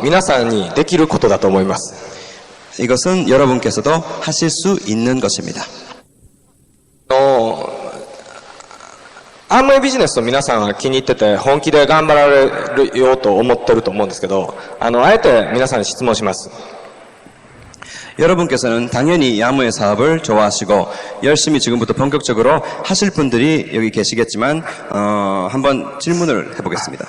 皆さんにできることだと思います。 이것은 여러분께서도 하실 수 있는 것입니다. アームウェイビジネスを皆さんが気に入ってて本気で頑張られるようと思ってると思うんですけど、あえて皆さんに質問します。 여러분께서는 당연히 야무의 사업을 좋아하시고 열심히 지금부터 본격적으로 하실 분들이 여기 계시겠지만 한번 질문을 해보겠습니다.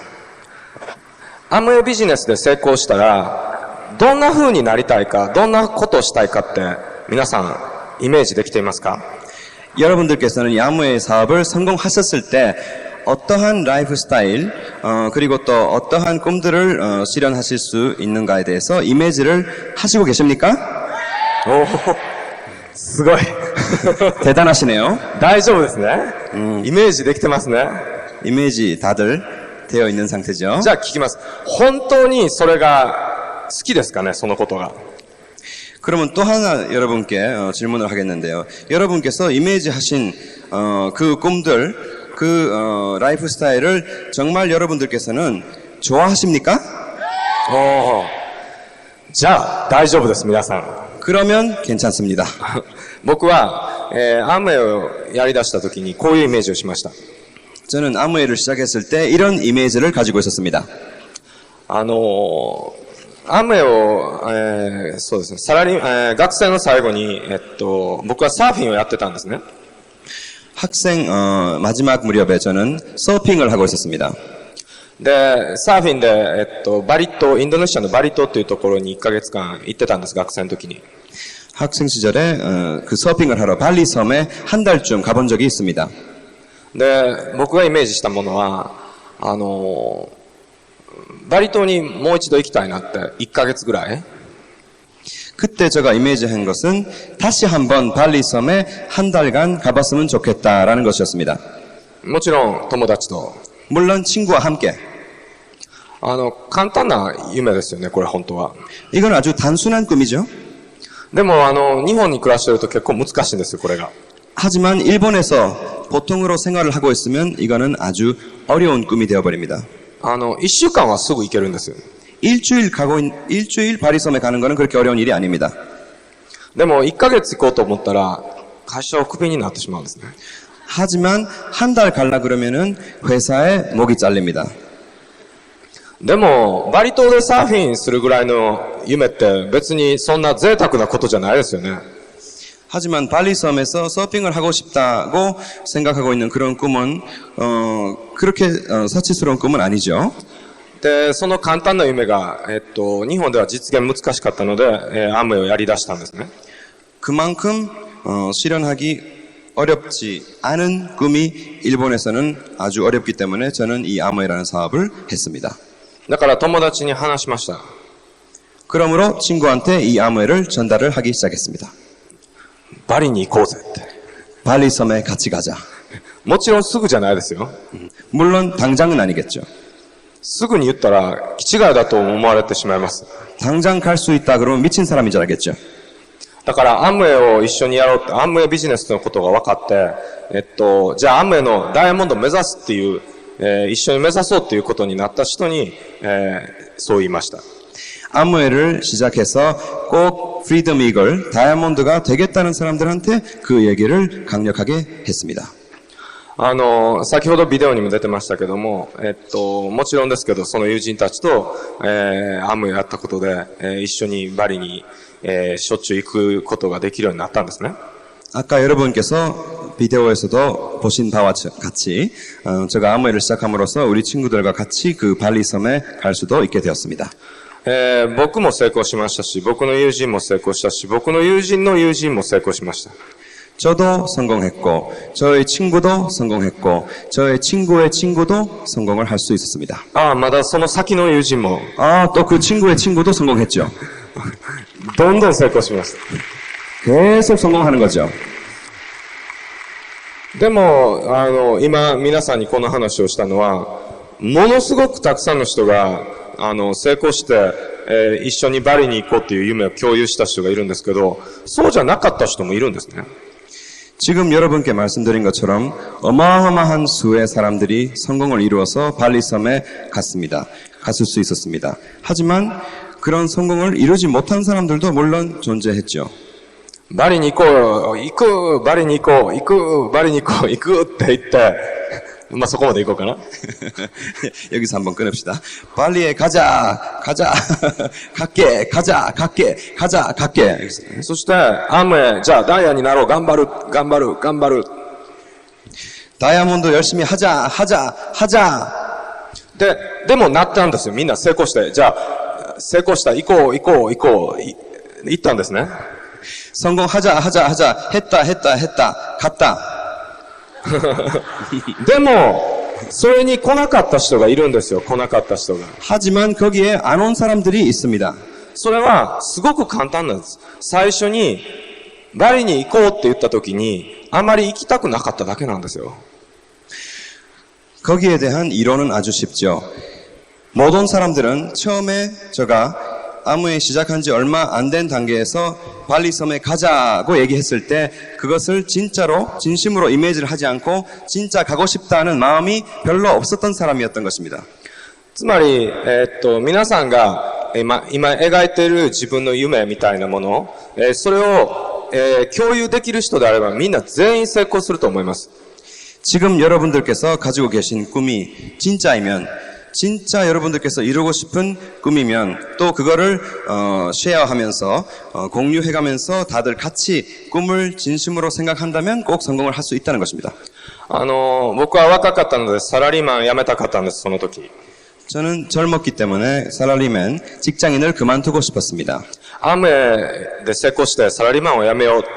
アームウェイビジネスで成功したらどんな風になりたいか、どんなことをしたいかって皆さんイメージできていますか？ 여러분들께서는 야무의 사업을 성공하셨을 때 어떠한 라이프 스타일 그리고 또 어떠한 꿈들을 실현하실 수 있는가에 대해서 이미지를 하시고 계십니까? おお、すごい。 대단하시네요. 大丈夫ですね。イメージできてますね。 이미지 다들 되어 있는 상태죠. じゃあ聞きます。本当にそれが好きですかね、そのことが。 그러면 또 하나 여러분께 질문을 하겠는데요. 여러분께서 이미지 하신 그 꿈들, 그 라이프 스타일을 정말 여러분들께서는 좋아하십니까? おお。じゃあ大丈夫です、皆さん。 그러면 괜찮습니다. 僕は、アムウェイをやり出した時にこういうイメージをしました。 저는 아무웨이를 시작했을 때 이런 이미지를 가지고 있었습니다. アムウェイを、そうですね、学生の最後に、僕はサーフィンをやってたんですね。 학생 마지막 무렵에 저는 서핑을 하고 있었습니다. で、サーフィンで、バリ島、インドネシアのバリ島というところに1ヶ月間行ってたんです、学生の時に。 학생 시절에 그 서핑을 하러 발리 섬에 한 달쯤 가본 적이 있습니다. で、僕がイメージしたものは、バリ島にもう一度行きたいなって、1ヶ月ぐらい。 그때 제가 이미지한 것은 다시 한번 발리 섬에 한 달간 가봤으면 좋겠다라는 것이었습니다. もちろん友達と。 물론 친구와 함께. 簡単な夢ですよね、これ本当は。 이건 아주 단순한 꿈이죠. でも日本に暮らしてると結構難しいんですよ、これが。 하지만 일본에서 보통으로 생활을 하고 있으면 이거는 아주 어려운 꿈이 되어버립니다. 1週間はすぐ行けるんですよ。 일주일 바리섬에 가는 거는 그렇게 어려운 일이 아닙니다. でも1ヶ月行こうと思ったら会社をクビになってしまうんですね。 하지만 한 달 갈라 그러면은 회사에 목이 잘립니다. でもバリ島でサーフィンするぐらいの夢って別にそんな贅沢なことじゃないですよね。 하지만 발리섬에서 서핑을 하고 싶다고 생각하고 있는 그런 꿈은 그렇게 사치스러운 꿈은 아니죠. で、その簡単な夢が日本では実現難しかったので、アムウェイをやり出したんですね。 그만큼 실현하기 어렵지 않은 꿈이 일본에서는 아주 어렵기 때문에 저는 이 아무웨이라는 사업을 했습니다. だから友達に話しました。 그러므로 친구한테 이 아무웨이를 전달을 하기 시작했습니다. バリに行こうぜって。 발리섬에 같이 가자. もちろんすぐじゃないですよ。 물론 당장은 아니겠죠. すぐに言ったら気違いだと思われてしまいます。 당장 갈 수 있다 그러면 미친 사람인 줄 알겠죠. だからアムウェイを一緒にやろうって、アムウェイビジネスのことが分かって、じゃあアムウェイのダイヤモンドを目指すっていう、一緒に目指そうっていうことになった人に、そう言いました。 아무웨이를 시작해서 꼭 프리덤 이글, 다이아몬드가 되겠다는 사람들한테 그 얘기를 강력하게 했습니다. 先ほどビデオにも出てましたけども、もちろんですけど、その友人たちと、アムウェイやったことで、一緒にバリに、しょっちゅう行くことができるようになったんですね。 아까 여러분께서 비디오에서도 보신 바와 같이 제가 아무웨이를 시작함으로써 우리 친구들과 같이 그 발리섬에 갈 수도 있게 되었습니다. 僕も成功しましたし、僕の友人も成功したし、僕の友人の友人も成功しました。 저도 성공했고, 저의 친구도 성공했고, 저의 친구의 친구도 성공을 할 수 있었습니다. まだその先の友人も。 또 그 친구의 친구도 성공했죠. どんどん成功しました。 계속 성공하는 거죠. でも、今皆さんにこの話をしたのは、ものすごくたくさんの人が、成功して、一緒にバリに行こうっていう夢を共有した人がいるんですけど、そうじゃなかった人もいるんですね。 지금 여러분께 말씀드린 것처럼 어마어마한 수의 사람들이 성공을 이루어서 발리섬에 갔을 수 있었습니다. 하지만 그런 성공을 이루지 못한 사람들도 물론 존재했죠. バリに行こう、行く、バリに行こう、行く、バリに行こう、行くって言って、まあ、そこまで行こうかな。 여기서 한번 끊읍시다. 발리에 가자, 갈게, 가자. そして、アムへ、じゃあダイヤになろう、頑張る。 다이아몬드 열심히 하자. でもなったんですよ。みんな成功して。じゃあ、成功した、行こう、行ったんですね。 성공하자. 했다. 갔다. でも、それに来なかった人がいるんですよ。来なかった人が。 하지만 거기에 안 온 사람들이 있습니다. それは、すごく簡単なんです。最初に、バリに行こうって言った時に、あまり行きたくなかっただけなんですよ。 거기에 대한 이론은 아주 쉽죠. 모든 사람들은 처음에 제가 아무에 시작한 지 얼마 안 된 단계에서 발리섬에 가자고 얘기했을 때 그것을 진심으로 이미지를 하지 않고 진짜 가고 싶다는 마음이 별로 없었던 사람이었던 것입니다. つまり、皆さんが今描いている自分の夢みたいなもの、それを、共有できる人であればみんな全員成功すると思います。 지금 여러분들께서 가지고 계신 꿈이 진짜 여러분들께서 이루고 싶은 꿈이면 또 그거를 쉐어하면서 공유해가면서 다들 같이 꿈을 진심으로 생각한다면 꼭 성공을 할 수 있다는 것입니다. 僕は若かったのでサラリーマン辞めたかったんです、その時。 저는 젊었기 때문에 살라리맨 직장인을 그만두고 싶었습니다. アムで成功してサラリーマンを辞めようって。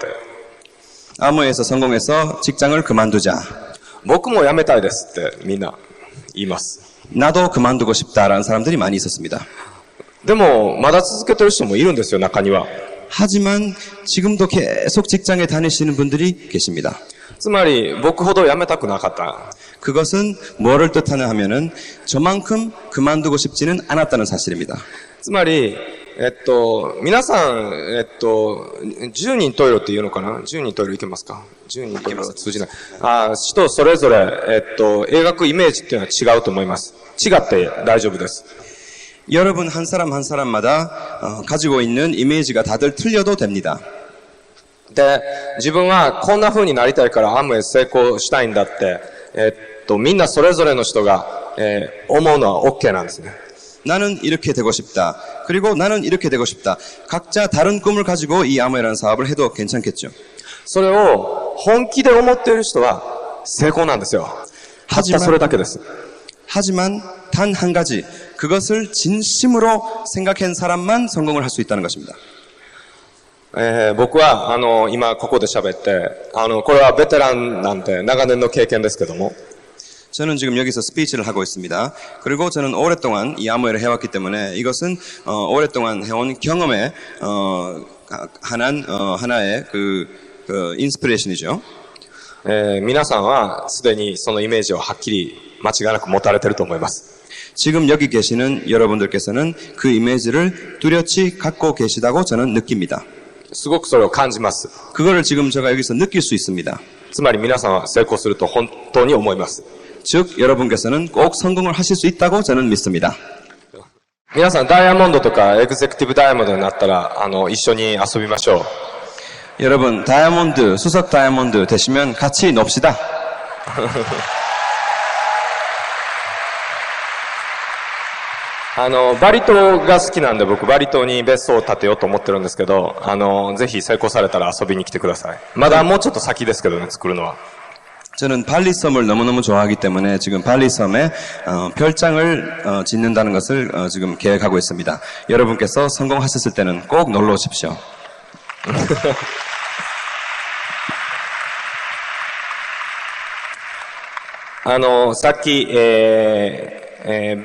아무에서 성공해서 직장을 그만두자. 僕も辞めたいですってみんな言います。 나도 그만두고 싶다라는 사람들이 많이 있었습니다. でも、まだ続けてる人もいるんですよ、中には。 하지만 지금도 계속 직장에 다니시는 분들이 계십니다. つまり、僕ほど辞めたくなかった。 그것은 뭐를 뜻하냐 하면은 저만큼 그만두고 싶지는 않았다는 사실입니다. つまり、皆さん、10人トイレって言うのかな ?10 人トイレ行けますか ?10 人トイレは通じない。人それぞれ、描くイメージっていうのは違うと思います。違って大丈夫です。 여러분 한 사람 한 사람마다 가지고 있는 이미지가 다들 틀려도 됩니다. で、自分はこんな風になりたいからアムへ成功したいんだって、みんなそれぞれの人が、思うのは OK なんですね。 나는 이렇게 되고 싶다. 그리고 나는 이렇게 되고 싶다. 각자 다른 꿈을 가지고 이 아무에라는 사업을 해도 괜찮겠죠. それを本気で思っている人は成功なんですよ。たったそれだけです。 하지만 단 한 가지 그것을 진심으로 생각한 사람만 성공을 할 수 있다는 것입니다. 僕は今ここで喋ってこれはベテランなんて長年の経験ですけども 저는 지금 여기서 스피치를 하고 있습니다. 그리고 저는 오랫동안 이 아무에를 해왔기 때문에 이것은 오랫동안 해온 경험의 하나의 그 인스피레이션이죠. 皆さんはすでにそのイメージをはっきり間違いなく持たれていると思います。 지금 여기 계시는 여러분들께서는 그 이미지를 뚜렷이 갖고 계시다고 저는 느낍니다. すごくそれを感じます。 그거를 지금 제가 여기서 느낄 수 있습니다. つまり皆さんは成功すると本当に思います。 즉 여러분께서는 꼭 성공을 하실 수 있다고 저는 믿습니다. 皆さんダイヤモンドとかエグゼクティブダイヤモンドになったら一緒に遊びましょう。 여러분 다이아몬드 수석 다이아몬드 되시면 같이 놉시다. バリ島が好きなんで僕バリ島に別荘を建てようと思ってるんですけどぜひ成功されたら遊びに来てください。まだもうちょっと先ですけどね、作るのは。 저는 발리섬을 너무너무 좋아하기 때문에 지금 발리섬에 별장을 짓는다는 것을 지금 계획하고 있습니다. 여러분께서 성공하셨을 때는 꼭 놀러 오십시오. さっき、ビ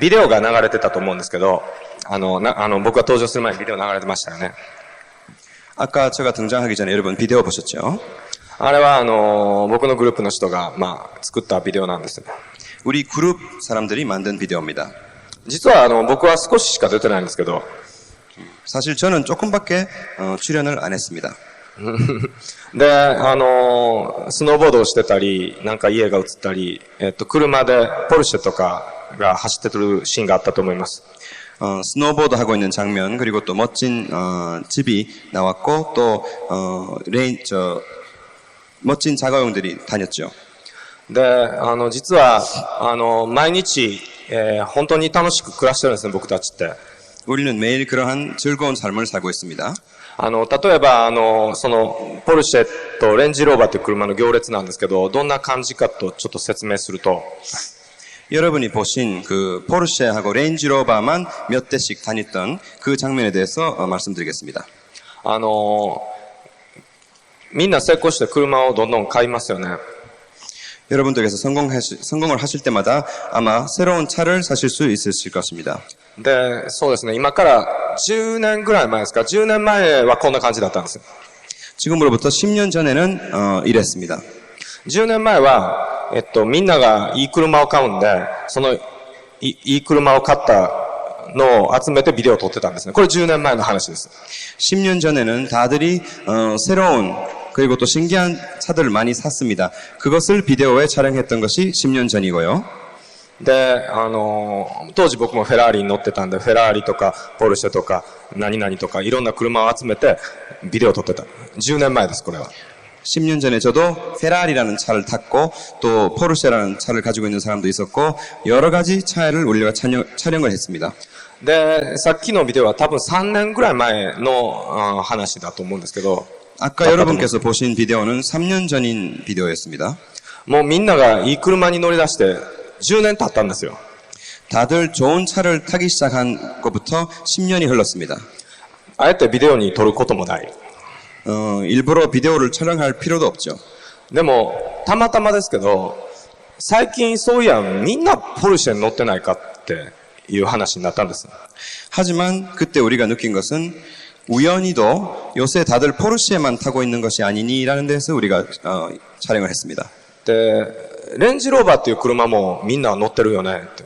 デオが流れてたと思うんですけど、僕が登場する前にビデオ流れてましたよね。 아까 제가 등장하기 전에 여러분 비디오 보셨죠? あれは僕のグループの人が、作ったビデオなんです。 우리 그룹 사람들이 만든 비디오입니다. 実は僕は少ししか出てないんですけど、 사실 저는 조금밖에 출연을 안 했습니다. で、スノーボードをしてたり、なんか家が映ったり、車でポルシェとかが走ってるシーンがあったと思います。 스노보드 하고 있는 장면 그리고 또 멋진 집이 나왔고 또 멋진 자가용들이 다녔죠. で、実は、毎日、本当に楽しく暮らしてるんですね、僕たちって。 우리는 매일 그러한 즐거운 삶을 살고 있습니다. 例えば、その、ポルシェとレンジローバーという車の行列なんですけど、どんな感じかとちょっと説明すると、 여러분이 보신 그 포르쉐하고 레인지로버만 몇 대씩 다녔던 그 장면에 대해서 말씀드리겠습니다. みんな成功して車をどんどん買いますよね。 여러분들께서 성공을 하실 때마다 아마 새로운 차를 사실 수 있으실 것입니다. で、そうですね、今から10年ぐらい前ですか、10年前はこんな感じだったんです。 지금으로부터 10년 전에는 이랬습니다. 10年前は、みんながいい車を買うんで、そのいい車を買ったのを集めてビデオを撮ってたんですね。これ10年前の話です。 10년 전에는 다들이 새로운 그리고 또 신기한 차들을 많이 샀습니다. 그것을 비디오에 촬영했던 것이 10년 전이고요. で、当時僕もフェラーリに乗ってたんで、フェラーリとかポルシェとか何々とかいろんな車を集めてビデオを撮ってた。10年前です、これは。 10년 전에 저도 페라리라는 차를 탔고 또 포르쉐라는 차를 가지고 있는 사람도 있었고 여러 가지 차를 우리가 촬영을 했습니다. で、さっきのビデオは多分3年ぐらい前の話だと思うんですけど、 아까 여러분께서 보신 비디오는 3년 전인 비디오였습니다. もうみんながいい車に乗り出して10年経ったんですよ。 다들 좋은 차를 타기 시작한 것부터 10년이 흘렀습니다. あえてビデオに撮ることもない。 일부러 비디오를 촬영할 필요도 없죠. でも、たまたまですけど、最近そういやみんなポルシェに乗ってないかっていう話になったんです。 하지만 그때 우리가 느낀 것은 우연히도 요새 다들 포르쉐만 타고 있는 것이 아니니라는 데서 우리가 촬영을 했습니다. で、レンジローバーっていう車もみんな乗ってるよねって。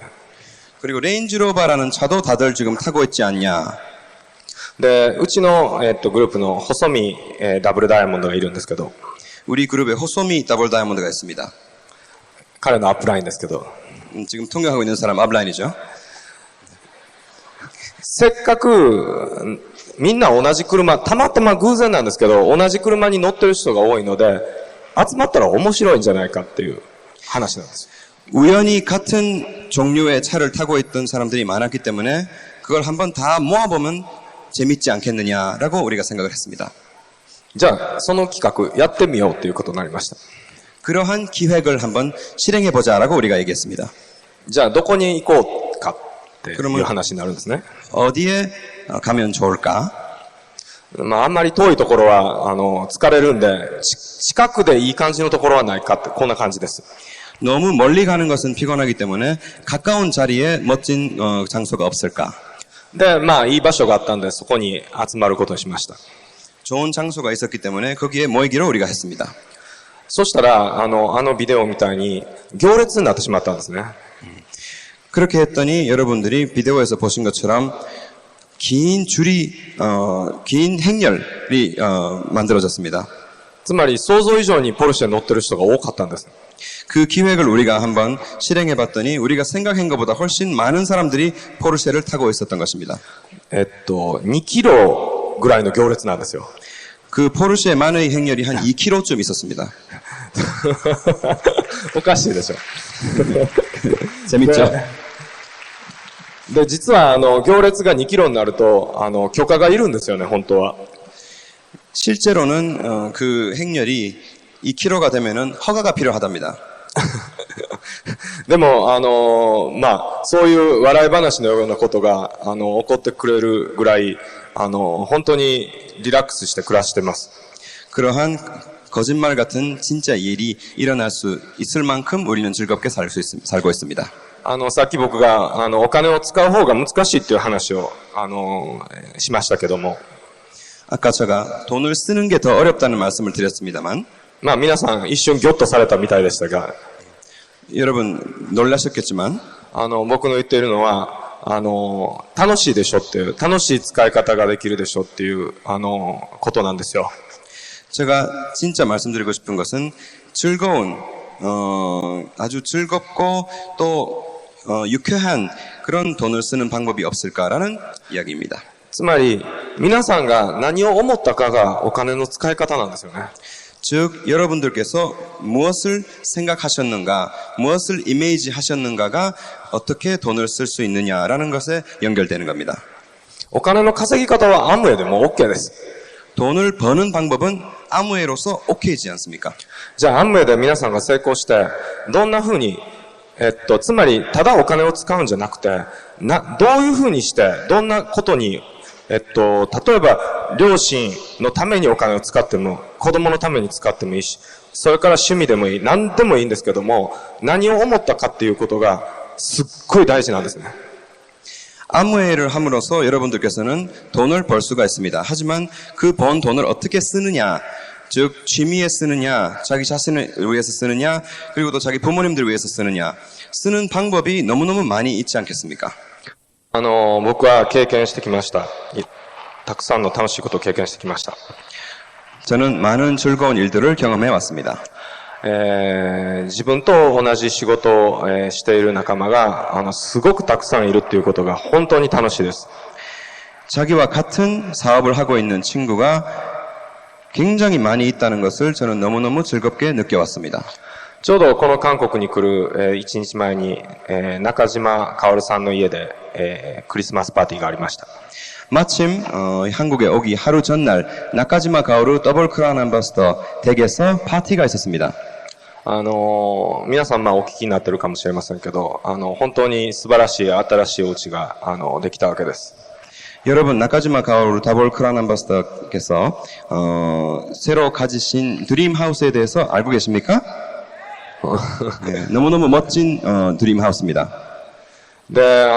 그리고 레인지로버라는 차도 다들 지금 타고 있지 않냐. で、うちの、グループの細見、ダブルダイヤモンドがいるんですけど、 우리 그룹에 호소미 더블 다이아몬드가 있습니다. 彼のアップラインですけど、 지금 통역하고 있는 사람 앞라인이죠. せっかくみんな同じ車、たまたま偶然なんですけど、同じ車に乗ってる人が多いので、集まったら面白いんじゃないかっていう話なんです。 우연히 같은 종류의 차를 타고 있던 사람들이 많았기 때문에 그걸 한번 다 모아보면 재밌지 않겠느냐라고 우리가 생각을 했습니다. じゃあ、その企画やってみようっていうことになりました。 그러한 기획을 한번 실행해보자라고 우리가 얘기했습니다. じゃあ、どこに行こうかっていう話になるんですね。 어디에 가면 좋을까? まあ、あんまり遠いところは、疲れるんで、近くでいい感じのところはないかって、こんな感じです。 너무 멀리 가는 것은 피곤하기 때문에 가까운 자리에 멋진 장소가 없을까? で、まあ、いい場所があったんで、そこに集まることにしました。 좋은 장소가 있었기 때문에 거기에 모이기로 우리가 했습니다. そしたら、ビデオみたいに行列になってしまったんですね。 그렇게 했더니 여러분들이 비디오에서 보신 것처럼 긴 줄이, 긴 행렬이 만들어졌습니다. つまり、想像以上にポルシェに乗ってる人が多かったんです。 그 기획을 우리가 한번 실행해봤더니 우리가 생각한 것보다 훨씬 많은 사람들이 포르쉐를 타고 있었던 것입니다. 2キロぐらいの行列なんですよ。 그 포르쉐만의 행렬이 한 2km쯤 있었습니다. おかしいでしょ。 재밌죠? で、実は、行列が2キロになると、許可がいるんですよね、本当は。 실제로는 그 행렬이 2km가 되면은 허가가 필요하답니다. でも、まあ、そういう笑い話のようなことが、起こってくれるぐらい、本当にリラックスして暮らしてます。 그러한 거짓말 같은 진짜 일이 일어날 수 있을 만큼 우리는 즐겁게 살고 있습니다. さっき僕が、お金を使う方が難しいっていう話を、しましたけども。 아까 제가 돈을 쓰는 게 더 어렵다는 말씀을 드렸습니다만, まあ皆さん一瞬ギョッとされたみたいでしたが、 여러분 놀라셨겠지만, 僕の言っているのは、楽しいでしょっていう、楽しい使い方ができるでしょっていう、ことなんですよ。 제가 진짜 말씀드리고 싶은 것은 즐거운, 아주 즐겁고 또 유쾌한 그런 돈을 쓰는 방법이 없을까라는 이야기입니다. つまり、皆さんが何を思ったかがお金の使い方なんですよね。 즉 여러분들께서 무엇을 생각하셨는가, 무엇을 이미지하셨는가가 어떻게 돈을 쓸 수 있느냐라는 것에 연결되는 겁니다. お金の稼ぎ方はアムウェイでも OK です。 돈을 버는 방법은 아무에로서 오케이지 않습니까? じゃあアムウェイで皆さんが成功して、どんな風に、つまり、ただお金を使うんじゃなくて、どういう風にして、どんなことに、例えば、両親のためにお金を使っても、子供のために使ってもいいし、それから趣味でもいい、何でもいいんですけども、何を思ったかっていうことが、すっごい大事なんですね。 아무에를 함으로써 여러분들께서는 돈을 벌 수가 있습니다. 하지만 그 번 돈을 어떻게 쓰느냐, 즉 취미에 쓰느냐, 자기 자신을 위해서 쓰느냐, 그리고 또 자기 부모님들을 위해서 쓰느냐, 쓰는 방법이 너무너무 많이 있지 않겠습니까? 僕は経験してきました。たくさんの楽しいことを経験してきました。 저는 많은 즐거운 일들을 경험해 왔습니다. 自分と同じ仕事を、している仲間が、すごくたくさんいるっていうことが本当に楽しいです。 자기와 같은 사업을 하고 있는 친구가 굉장히 많이 있다는 것을 저는 너무너무 즐겁게 느껴왔습니다. ちょうどこの韓国に来る、1日前に、中島薫さんの家で、クリスマスパーティーがありました。 마침 한국에 오기 하루 전날 나카지마 가오루 더블 크라운 앰버서더 댁에서 파티가 있었습니다. 皆さんお聞きになってるかもしれませんけど、本当に素晴らしい新しいお家が、できたわけです。 여러분, 나카지마 가오루 더블 크라운 앰버서더께서 새로 가지신 드림하우스에 대해서 알고 계십니까? 네, 너무너무 멋진 드림하우스입니다. で、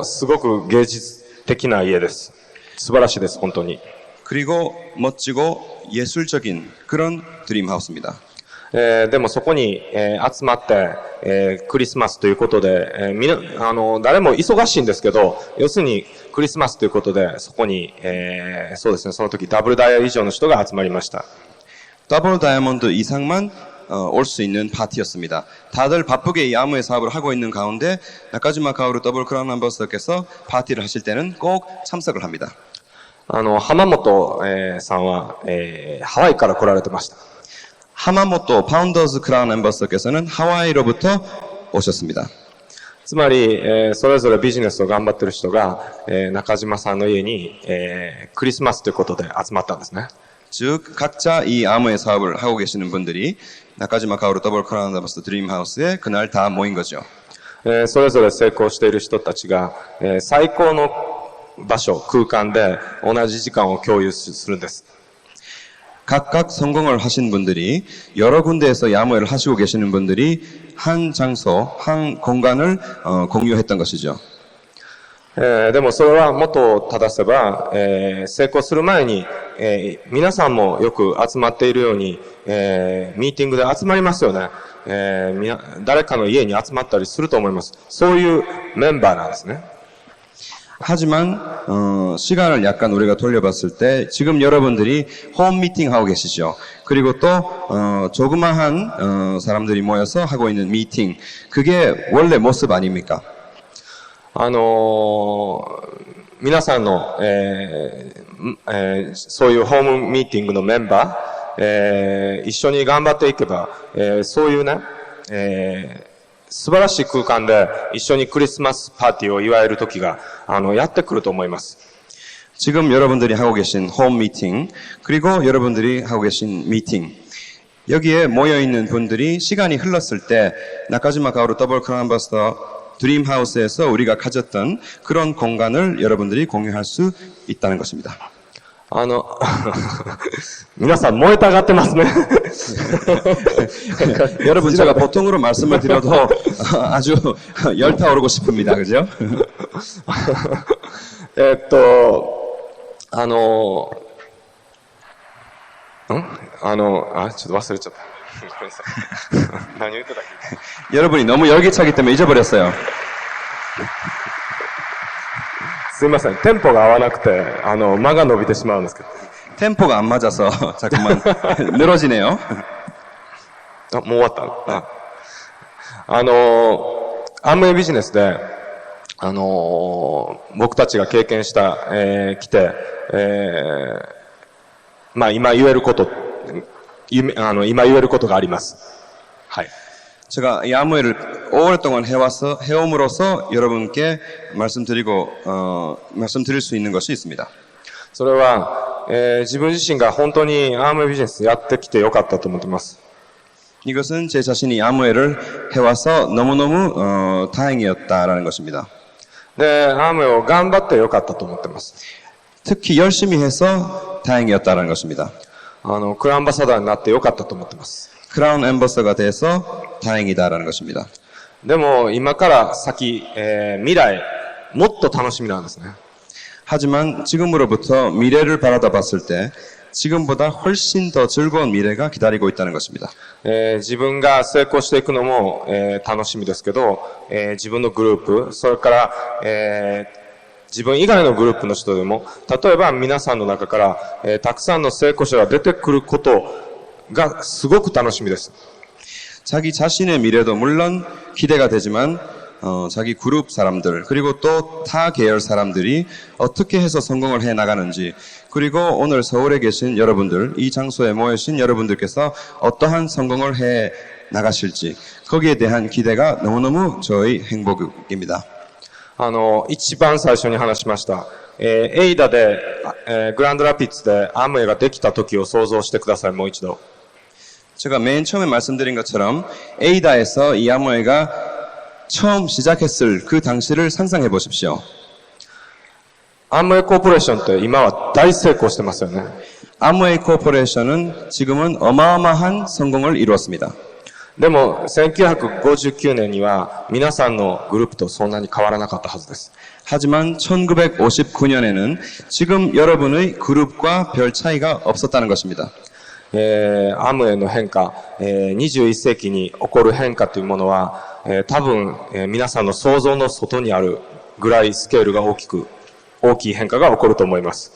すごく芸術的な家です。素晴らしいです、本当に。 그리고 멋지고 예술적인 그런 드림하우스입니다. でもそこに、集まって、クリスマスということで、誰も忙しいんですけど、要するにクリスマスということで、そこに、そうですね、その時ダブルダイヤ以上の人が集まりました。 더블 다이아몬드 이상만 올 수 있는 파티였습니다. 다들 바쁘게 이 아무의 사업을 하고 있는 가운데 나카지마 가오루 더블 크라운 앰버서더께서 파티를 하실 때는 꼭 참석을 합니다. 浜本、さんは、ハワイから来られてました。 하마모토 파운더스 크라운 앰버서더께서는 하와이로부터 오셨습니다. つまり、それぞれビジネスを頑張ってる人が、中島さんの家に、クリスマスということで集まったんですね。 즉 각자 이 아무의 사업을 하고 계시는 분들이 나카지마 가오루 더블 크라운 앰버서더 드림하우스에 그날 다 모인 거죠. それぞれ成功している人たちが、最高の場所、空間で同じ時間を共有するんです。 각각 성공을 하신 분들이 여러 군데에서 야무회를 하시고 계시는 분들이 한 장소, 한 공간을 공유했던 것이죠. でもそれはもっと正せば、成功する前に、皆さんもよく集まっているように、ミーティングで集まりますよね。誰かの家に集まったりすると思います。そういうメンバーなんですね。 하지만 시간을 약간 우리가 돌려봤을 때 지금 여러분들이 홈 미팅 하고 계시죠. 그리고 또 조그마한 사람들이 모여서 하고 있는 미팅, 그게 원래 모습 아닙니까? 皆さんの、そういうホームミーティングのメンバー、一緒に頑張っていけば、そういうね、素晴らしい空間で一緒にクリスマスパーティーを祝える時が、やってくると思います。 지금 여러분들이 하고 계신 홈 미팅, 그리고 여러분들이 하고 계신 미팅, 여기에 모여있는 분들이 시간이 흘렀을 때 나카지마 가오루 더블 크라운 앰버서더 드림하우스에서 우리가 가졌던 그런 공간을 여러분들이 공유할 수 있다는 것입니다. 皆さん燃えたがってますね。 여러분 제가 보통으로 말씀을 드려도 아주 열타오르고 싶습니다. 그죠? ちょっと忘れちゃった。ごめんなさい。何言ってたっけ? 여러분이 너무 열기차기 때문에 잊어버렸어요. すいません。テンポが合わなくて、間が伸びてしまうんですけど。 템포가 안 맞아서 자꾸만 늘어지네요. あ、もう終わった。アムウェイビジネスで、僕たちが経験した、来て、まあ今言えること、今言えることがあります。はい。 제가 이 아무웨이를 오랫동안 해옴으로써 여러분께 말씀드릴 수 있는 것이 있습니다. それは、自分自身が本当にアームウェイビジネスやってきてよかったと思っています。 이것은 제 자신이 아무웨이를 해와서 너무너무 다행이었다라는 것입니다. 네, アームウェイを頑張ってよかったと思っています。 특히 열심히 해서 다행이었다라는 것입니다. クランバサダーになってよかったと思っています。 크라운 앰버서가 돼서 다행이다라는 것입니다. でも今から先、未来もっと楽しみなんですね。 하지만 지금으로부터 미래를 바라다 봤을 때 지금보다 훨씬 더 즐거운 미래가 기다리고 있다는 것입니다. 自分が成功していくのも、楽しみですけど、自分のグループ、それから、自分以外のグループの人でも、例えば皆さんの中から、たくさんの成功者が出てくることがすごく楽しみです。 자기 자신의 미래도 물론 기대가 되지만 자기 그룹 사람들 그리고 또 타 계열 사람들이 어떻게 해서 성공을 해 나가는지 그리고 오늘 서울에 계신 여러분들 이 장소에 모여신 여러분들께서 어떠한 성공을 해 나가실지 거기에 대한 기대가 너무너무 저의 행복입니다. 一番最初に話しました。エイダで、グランドラピッツでアムウェイができた時を想像してください、もう一度。 제가 맨 처음에 말씀드린 것처럼 에이다에서 이 아무웨이가 처음 시작했을 그 당시를 상상해 보십시오. アムウェイコーポレーションって今は大成功してますよね。 아무웨이 코퍼레이션은 지금은 어마어마한 성공을 이루었습니다. でも1959年には皆さんのグループとそんなに変わらなかったはずです。 하지만 1959년에는 지금 여러분의 그룹과 별 차이가 없었다는 것입니다. アムウェイの変化、21世紀に起こる変化というものは、多分、皆さんの想像の外にあるぐらいスケールが大きい変化が起こると思います。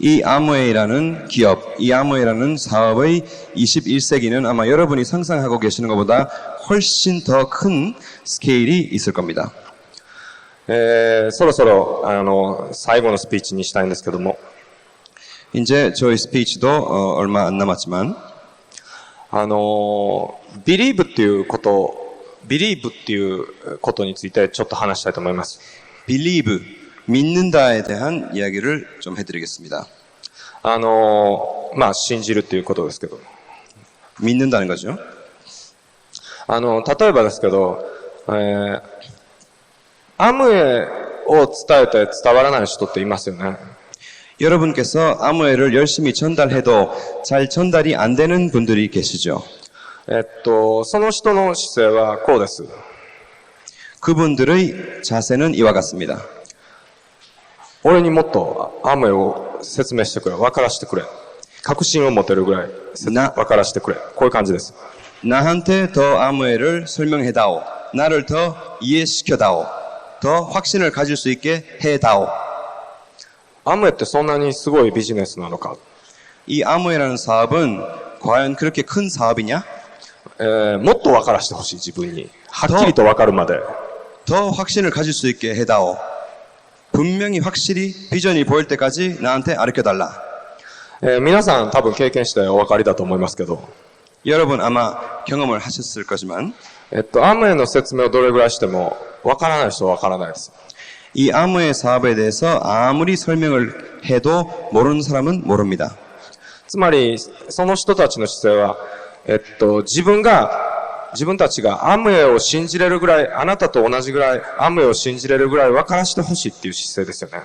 이 아무웨이라는 기업, 이 아무웨이라는 사업의 21세기는 아마 여러분이 상상하고 계시는 것보다 훨씬 더 큰 스케일이 있을 겁니다. そろそろ、最後のスピーチにしたいんですけども、 이제 저희 스피치도 얼마 안 남았지만 believe っていうことについてちょっと話したいと思います。 believe, 믿는다에 대한 이야기를 좀 해드리겠습니다. まあ、信じるっていうことですけど。 믿는다는 거죠. 例えばですけど、アムウェイを伝えて伝わらない人っていますよね。 여러분께서 아무웨이를 열심히 전달해도 잘 전달이 안 되는 분들이 계시죠. その人の姿勢はこうです。 그분들의 자세는 이와 같습니다. 俺にもっとアムウェイを説明してくれ。分からしてくれ。確信を持てるぐらい分からしてくれ。こういう感じです。 나한테 더 아무웨이를 설명해다오. 나를 더 이해시켜다오. 더 확신을 가질 수 있게 해다오. アムウェイってそんなにすごいビジネスなのか。 이 아무웨이라는 사업은 과연 그렇게 큰 사업이냐? もっと分からしてほしい、自分に。はっきりと分かるまで。 더 확신을 가질 수 있게 해다오. 분명히 확실히 비전이 보일 때까지 나한테 가르쳐달라. 皆さん多分経験してお分かりだと思いますけど。 여러분 아마 경험을 하셨을 거지만 アムウェイの説明をどれぐらいしても分からない人は分からないです。 이 아무웨이 사업에 대해서 아무리 설명을 해도 모르는 사람은 모릅니다. つまり、その人たちの姿勢は、自分たちがアムウェイを信じれるぐらい、あなたと同じぐらいアムウェイを信じれるぐらい分からしてほしいっていう姿勢ですよね。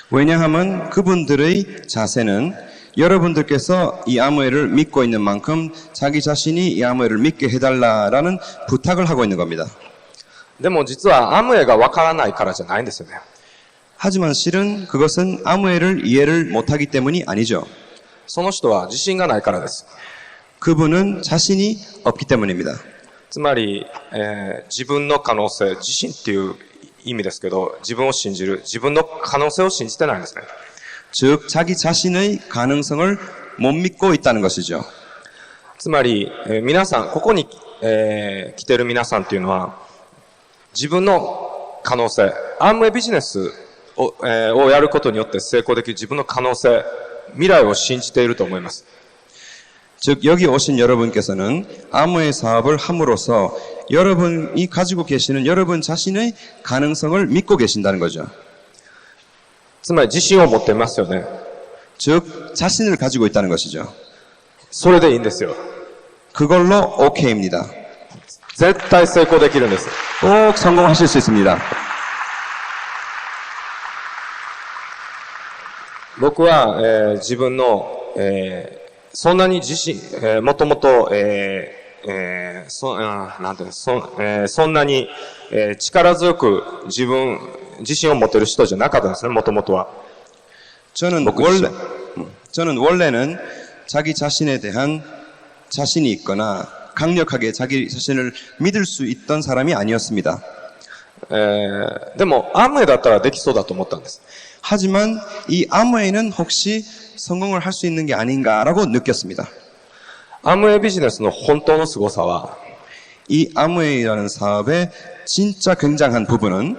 왜냐하면 그분들의 자세는 여러분들께서 이 아무웨이를 믿고 있는 만큼 자기 자신이 이 아무웨이를 믿게 해달라라는 부탁을 하고 있는 겁니다. でも実はアムウェイが分からないからじゃないんですよね。 하지만 실은 그것은 아무웨이를 이해를 못하기 때문이 아니죠. その人は自信がないからです。 그분은 자신이 없기 때문입니다. つまり、自分の可能性、自信っていう意味ですけど、自分を信じる、自分の可能性を信じてないんですね。즉 자기 자신의 가능성을 못 믿고 있다는 것이죠. つまり、皆さん、ここに、来てる皆さんっていうのは、自分の可能性、アームウェイビジネスを、をやることによって成功できる自分の可能性、未来を信じていると思います。 즉 여기 오신 여러분께서는 아무의 사업을 함으로써 여러분이 가지고 계시는 여러분 자신의 가능성을 믿고 계신다는 거죠. つまり自信を持っていますよね。 즉 자신을 가지고 있다는 것이죠. それでいいんですよ。 그걸로 OK입니다. 絶対成功できるんです。 꼭 성공하실 수 있습니다. 僕は、自分の、そんなに自信、もともと、なんていうの、そんなに、力強く自信を持てる人じゃなかったんですね、もともとは。 저는 원래는 자기 자신에 대한 자신이 있거나 강력하게 자기 자신을 믿을 수 있던 사람이 아니었습니다. でも、アムウェイだったらできそうだと思ったんです。 하지만 이 아무웨이는 혹시 성공을 할 수 있는 게 아닌가라고 느꼈습니다. アムウェイビジネスの本当の凄さは、 이 아무웨이라는 사업의 진짜 굉장한 부분은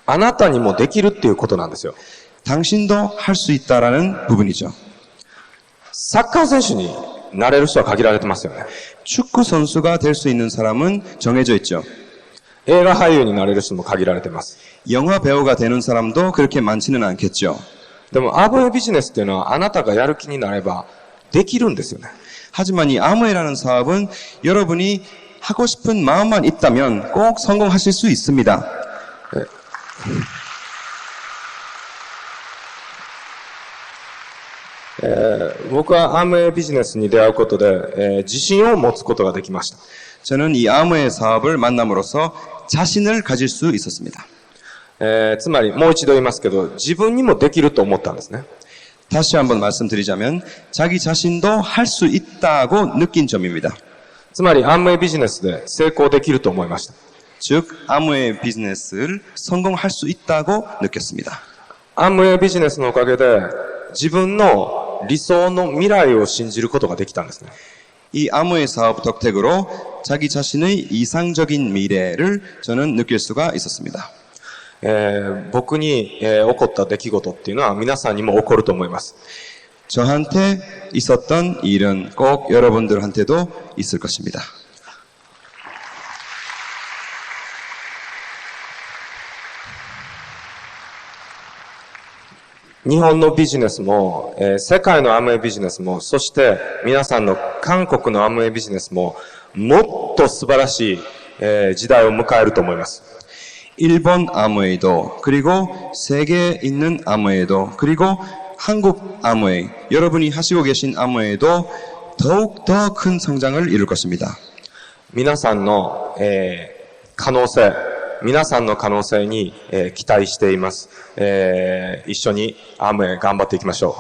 あなたにもできるっていうことなんですよ。 당신도 할 수 있다라는 부분이죠. サッカー選手になれる人は限られてますよね。 축구 선수가 될 수 있는 사람은 정해져 있죠. 映画俳優になれる人も限られてます。 영화 배우가 되는 사람도 그렇게 많지는 않겠죠. でも、アムウェイビジネスっていうのはあなたがやる気になればできるんですよね。 하지만 이 아무웨이라는 사업은 여러분이 하고 싶은 마음만 있다면 꼭 성공하실 수 있습니다. 僕はアムウェイビジネスに出会うことで、自信を持つことができました。 저는 이 아무웨이 사업을 만남으로써 자신을 가질 수 있었습니다. つまり、もう一度言いますけど、自分にもできると思ったんですね。 다시 한번 말씀드리자면 자기 자신도 할 수 있다고 느낀 점입니다. つまり、アムウェイビジネスで成功できると思いました。 즉 아무웨이 비즈니스를 성공할 수 있다고 느꼈습니다. アムウェイビジネスのおかげで、自分の理想の未来を信じることができたんですね。 이 아무웨이 사업 덕택으로 자기 자신의 이상적인 미래를 저는 느낄 수가 있었습니다. 僕に、起こった出来事っていうのは皆さんにも起こると思います。 저한테 있었던 일은 꼭 여러분들한테도 있을 것입니다. 日本のビジネスも、世界のアムウェイビジネスも、そして皆さんの韓国のアムウェイビジネスも、もっと素晴らしい、時代を迎えると思います。 일본 아무웨이도 그리고 세계에 있는 아무웨이도 그리고 한국 아무웨이 여러분이 하시고 계신 아무웨이도 더욱 더 큰 성장을 이룰 것입니다. 皆さんの、可能性、皆さんの可能性に、期待しています。一緒にアムウェイ頑張っていきましょう。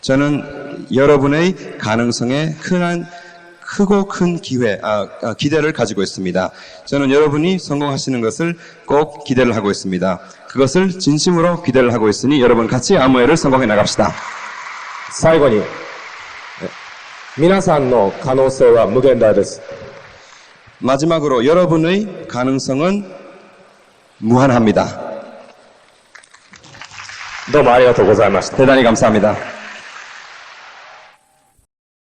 저는 여러분의 가능성에 크고 큰 기대를 가지고 있습니다. 저는 여러분이 성공하시는 것을 꼭 기대를 하고 있습니다. 그것을 진심으로 기대를 하고 있으니 여러분 같이 아무웨이를 성공해 나갑시다. 最後に、皆さんの可能性は無限大です。 마지막으로 여러분의 가능성은 무한합니다. どうもありがとうございました。 대단히 감사합니다.